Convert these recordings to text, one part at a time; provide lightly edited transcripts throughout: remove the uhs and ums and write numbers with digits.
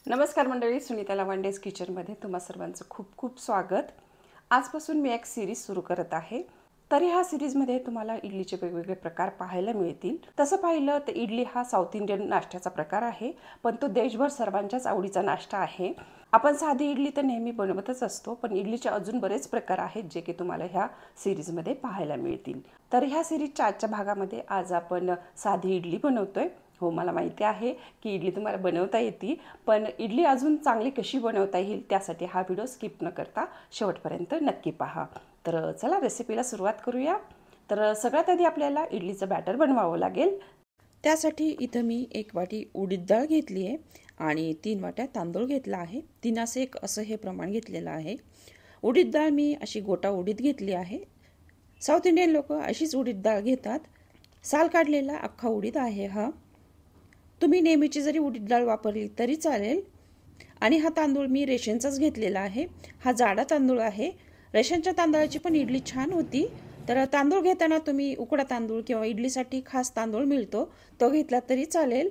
नमस्कार मंडळी, सुनीता लावांडेज किचनमध्ये तुम्हा सर्वांचं खूप खूप स्वागत। आजपासून मी एक सिरीज सुरू करत आहे। तर ह्या सिरीजमध्ये तुम्हाला इडलीचे वेगवेगळे प्रकार पाहायला मिळतील। तसं पाहिलं तर इडली हा साऊथ इंडियन नाश्त्याचा प्रकार आहे, पण तो देशभर सर्वांच्याच आवडीचा नाश्ता आहे। आपण साधी इडली तर नेहमी बनवतच असतो, पण इडलीचे अजून बरेच प्रकार आहेत जे की तुम्हाला ह्या सिरीजमध्ये पाहायला मिळतील। तर ह्या सिरीजच्या आजच्या भागामध्ये आज आपण साधी इडली बनवतोय। हो, मला माहिती आहे की इडली तुम्हाला बनवता येते, पण इडली अजून चांगली कशी बनवता येईल त्यासाठी हा व्हिडिओ स्किप न करता शेवटपर्यंत नक्की पहा। तर चला रेसिपीला सुरुवात करूया। तर सगळ्यात आधी आपल्याला इडलीचं बॅटर बनवावं लागेल। त्यासाठी इथं मी 1 वाटी उडीद डाळ घेतली आहे आणि 3 वाट्या तांदूळ घेतला आहे। 3:1 असं हे प्रमाण घेतलेलं आहे। उडीद डाळ मी अशी गोटा उडीद घेतली आहे। साऊथ इंडियन लोक अशीच उडीद डाळ घेतात। साल काढलेला अख्खा उडीद आहे हा। तुम्ही नेहमीची जरी उडीद डाळ वापरली तरी चालेल। आणि हा तांदूळ मी रेशनचाच घेतलेला आहे। हा जाडा तांदूळ आहे। रेशनच्या तांदळाची पण इडली छान होती। तर तांदूळ घेताना तुम्ही उकडा तांदूळ किंवा इडलीसाठी खास तांदूळ मिळतो तो घेतला तरी चालेल।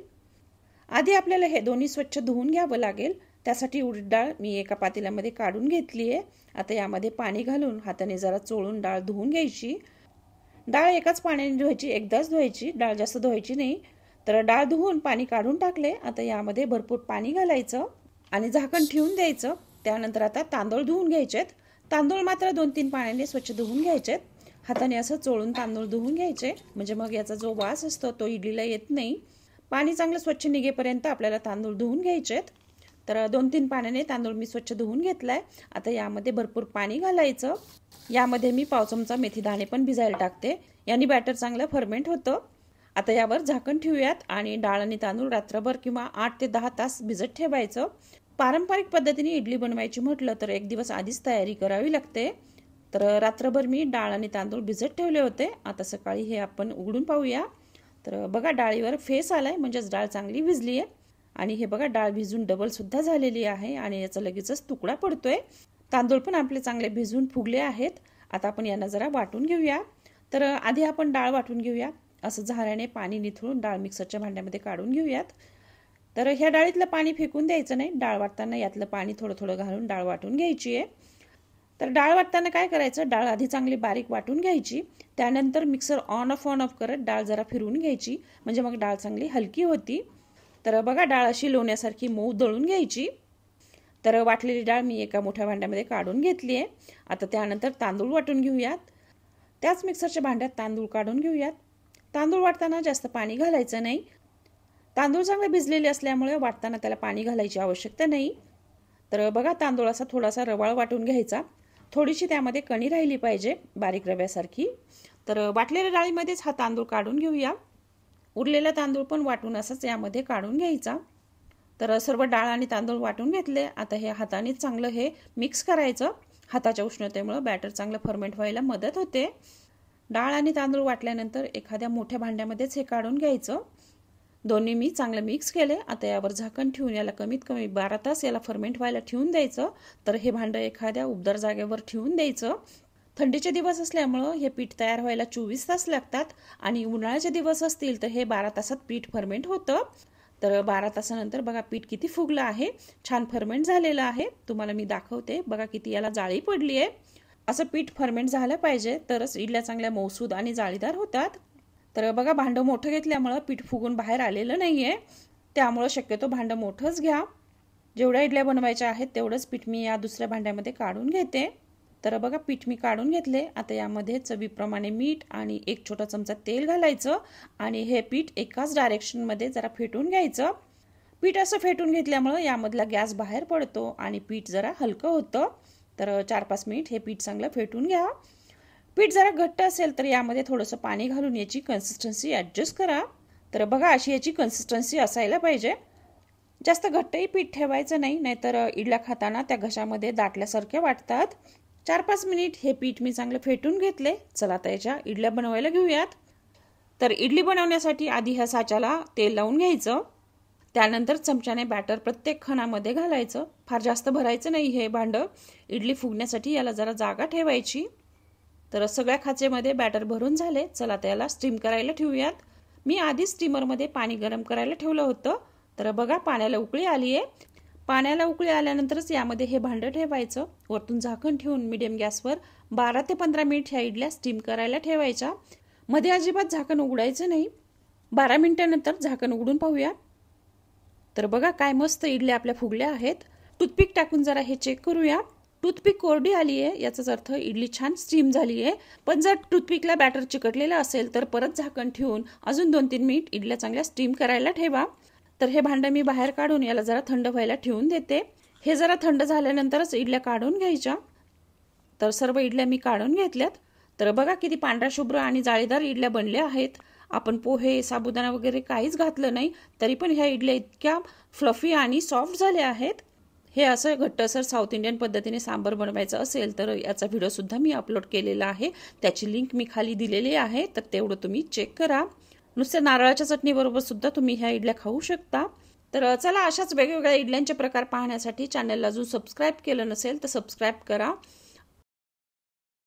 आधी आपल्याला हे दोन्ही स्वच्छ धुवून घ्यावं लागेल। त्यासाठी उडीद डाळ मी एका पातेल्यामध्ये काढून घेतली आहे। आता यामध्ये पाणी घालून हाताने जरा चोळून डाळ धुवून घ्यायची। डाळ एकाच पाण्याने धुवायची, एकदाच धुवायची, डाळ जास्त धुवायची नाही। तर डाळ धुवून पाणी काढून टाकले। आता यामध्ये भरपूर पाणी घालायचं आणि झाकण ठेवून द्यायचं। त्यानंतर आता तांदूळ धुवून घ्यायचेत। तांदूळ मात्र 2-3 पाण्याने स्वच्छ धुवून घ्यायचेत। हाताने असं चोळून तांदूळ धुवून घ्यायचे, म्हणजे मग याचा जो वास असतो तो इडलीला येत नाही। पाणी चांगलं स्वच्छ निघेपर्यंत आपल्याला तांदूळ धुवून घ्यायचेत। तर 2-3 पाण्याने तांदूळ मी स्वच्छ धुवून घेतलाय। आता यामध्ये भरपूर पाणी घालायचं। यामध्ये मी पाव चमचा मेथी दाणे पण भिजायला टाकते, यानी बॅटर चांगलं फर्मेंट होतं। आता यावर झाकण ठेवूयात आणि डाळ आणि तांदूळ रात्रभर किंवा 8 ते 10 तास भिजत ठेवायचं। पारंपरिक पद्धतीने इडली बनवायची म्हटलं तर 1 दिवस आधीच तयारी करावी लागते। तर रात्रभर मी डाळ आणि तांदूळ भिजत ठेवले होते। आता सकाळी हे आपण उघडून पाहूया। तर बघा डाळीवर फेस आलाय, म्हणजेच डाळ चांगली भिजली आहे। आणि हे बघा डाळ भिजून डबल सुद्धा झालेली आहे आणि याचा लगेचच तुकडा पडतोय। तांदूळ पण आपले चांगले भिजून फुगले आहेत। आता आपण यांना जरा वाटून घेऊया। तर आधी आपण डाळ वाटून घेऊया। असं झाऱ्याने पाणी निथळून डाळ मिक्सरच्या भांड्यामध्ये काढून घेऊयात। तर ह्या डाळीतलं पाणी फेकून द्यायचं नाही। डाळ वाटताना यातलं पाणी थोडं थोडं घालून डाळ वाटून घ्यायची आहे। तर डाळ वाटताना काय करायचं, डाळ आधी चांगली बारीक वाटून घ्यायची। त्यानंतर मिक्सर ऑन ऑफ करत डाळ जरा फिरवून घ्यायची, म्हणजे मग डाळ चांगली हलकी होती। तर बघा डाळ अशी लोण्यासारखी मऊ दळून घ्यायची। तर वाटलेली डाळ मी एका मोठ्या भांड्यामध्ये काढून घेतली आहे। आता त्यानंतर तांदूळ वाटून घेऊयात। त्याच मिक्सरच्या भांड्यात तांदूळ काढून घेऊयात। तांदूळ वाटताना जास्त पाणी घालायचं नाही। तांदूळ चांगले भिजलेले असल्यामुळे वाटताना त्याला पाणी घालायची आवश्यकता नाही। तर बघा तांदूळ असा थोडासा रवाळ वाटून घ्यायचा। थोडीशी त्यामध्ये कणी राहिली पाहिजे, बारीक रव्यासारखी। तर वाटलेल्या डाळीमध्येच हा तांदूळ काढून घेऊया। उरलेला तांदूळ पण वाटून असंच यामध्ये काढून घ्यायचा। तर सर्व डाळ आणि तांदूळ वाटून घेतले। आता हे हाताने चांगलं हे मिक्स करायचं। हाताच्या उष्णतेमुळे बॅटर चांगलं फर्मेंट व्हायला मदत होते। डाळ आणि तांदूळ वाटल्यानंतर एखाद्या मोठ्या भांड्यामध्येच हे काढून घ्यायचं। दोन्ही मी चांगलं मिक्स केले। आता यावर झाकण ठेवून याला कमीत कमी 12 तास याला फर्मेंट व्हायला ठेवून द्यायचं। तर हे भांडं एखाद्या उबदार जागेवर ठेवून द्यायचं। थंडीचे दिवस असल्यामुळं हे पीठ तयार व्हायला 24 तास लागतात आणि उन्हाळ्याचे दिवस असतील तर हे 12 तासात पीठ फर्मेंट होतं। तर 12 तासानंतर बघा पीठ किती फुगलं आहे, छान फर्मेंट झालेलं आहे। तुम्हाला मी दाखवते, बघा किती याला जाळी पडली आहे। असं पीठ फर्मेंट झालं पाहिजे, तरच इडल्या चांगल्या मऊसूद आणि जाळीदार होतात। तर बघा भांडं मोठं घेतल्यामुळं पीठ फुगून बाहेर आलेलं नाहीये, त्यामुळं शक्यतो भांडं मोठंच घ्या। जेवढ्या इडल्या बनवायच्या आहेत तेवढंच पीठ मी या दुसऱ्या भांड्यामध्ये काढून घेते। तर बघा पीठ मी काढून घेतले। आता यामध्ये चवीप्रमाणे मीठ आणि 1 छोटा चमचा तेल घालायचं आणि हे पीठ एकाच डायरेक्शनमध्ये जरा फेटून घ्यायचं। पीठ असं फेटून घेतल्यामुळं यामधला गॅस बाहेर पडतो आणि पीठ जरा हलकं होतं। तर 4-5 मिनिट हे पीठ चांगलं फेटून घ्या। पीठ जरा घट्ट असेल तर यामध्ये थोडंसं पाणी घालून याची कन्सिस्टन्सी ॲडजस्ट करा। तर बघा अशी याची कन्सिस्टन्सी असायला पाहिजे। जास्त घट्टही पीठ ठेवायचं नाही, नाहीतर इडल्या खाताना त्या घशामध्ये दाटल्यासारख्या वाटतात। 4-5 मिनिट हे पीठ मी चांगलं फेटून घेतले। चला आता याच्या इडल्या बनवायला घेऊयात। तर इडली बनवण्यासाठी आधी ह्या साच्याला तेल लावून घ्यायचं। त्यानंतर चमच्याने बॅटर प्रत्येक खणामध्ये घालायचं। फार जास्त भरायचं नाही हे भांडं, इडली फुगण्यासाठी याला जरा जागा ठेवायची। तर सगळ्या खाचेमध्ये बॅटर भरून झाले। चला त्याला स्टीम करायला ठेवूयात। मी आधी स्टीमरमध्ये पाणी गरम करायला ठेवलं होतं। तर बघा पाण्याला उकळी आली आहे। पाण्याला उकळी आल्यानंतरच यामध्ये हे भांडं ठेवायचं. वरतून झाकण ठेवून मीडियम गॅसवर 12 ते 15 मिनिट ह्या इडल्या स्टीम करायला ठेवायच्या. मध्ये अजिबात झाकण उघडायचं नाही. 12 मिनिटांनंतर झाकण उघडून पाहूया. तर बघा काय मस्त इडल्या आपल्या फुगल्या आहेत. टूथपिक टाकून जरा हे चेक करूया. टूथपिक कोरडी आली आहे याचाच अर्थ इडली छान स्टीम झाली आहे. पण जर टूथपिकला बॅटर चिकटलेलं असेल तर परत झाकण ठेवून अजून 2-3 मिनिट इडल्या चांगल्या स्टीम करायला ठेवा. तर हे भांडं मी बाहेर काढून याला जरा थंड व्हायला ठेवून देते. हे जरा थंड झाल्यानंतरच इडल्या काढून घ्यायच्या. तर सर्व इडल्या मी काढून घेतल्यात. तर बघा किती पांढऱ्या शुभ्र आणि जाळीदार इडल्या बनल्या आहेत. आपण पोहे, साबुदाणा वगैरे काहीच घातलं नाही तरी पण ह्या इडल्या इतक्या फ्लफी आणि सॉफ्ट झाल्या आहेत. हे असं घट्टसर साऊथ इंडियन पद्धतीने सांबर बनवायचं असेल तर याचा व्हिडिओ सुद्धा मी अपलोड केलेला आहे. त्याची लिंक मी खाली दिलेली आहे, तर तेवढं तुम्ही चेक करा. नुसत्या नारळाच्या चटणीबरोबर सुद्धा तुम्ही ह्या इडल्या खाऊ शकता. तर चला अशाच वेगवेगळ्या इडल्यांचे प्रकार पाहण्यासाठी चॅनलला अजून सबस्क्राईब केलं नसेल तर सबस्क्राईब करा.